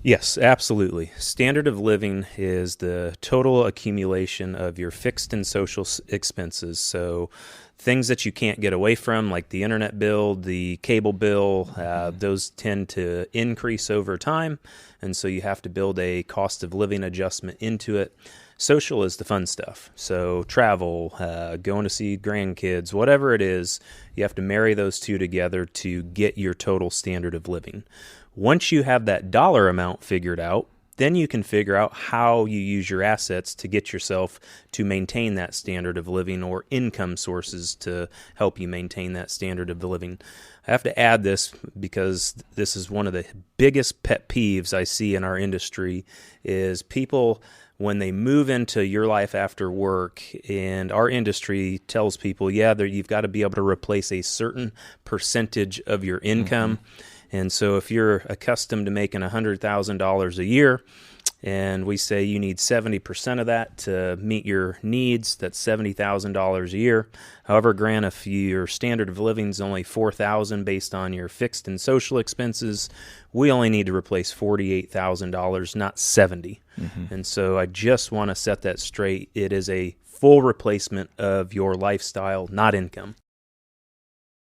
Yes, absolutely. Standard of living is the total accumulation of your fixed and social expenses. So things that you can't get away from, like the internet bill, the cable bill, those tend to increase over time. And so you have to build a cost of living adjustment into it. Social is the fun stuff. So travel, going to see grandkids, whatever it is, you have to marry those two together to get your total standard of living. Once you have that dollar amount figured out, then you can figure out how you use your assets to get yourself to maintain that standard of living, or income sources to help you maintain that standard of living. I have to add this because this is one of the biggest pet peeves I see in our industry is people, when they move into your life after work, and our industry tells people, you've got to be able to replace a certain percentage of your income. And so if you're accustomed to making $100,000 a year, and we say you need 70% of that to meet your needs, that's $70,000 a year. However, Grant, if your standard of living is only $4,000 based on your fixed and social expenses, we only need to replace $48,000, not $70,000. And so I just want to set that straight. It is a full replacement of your lifestyle, not income.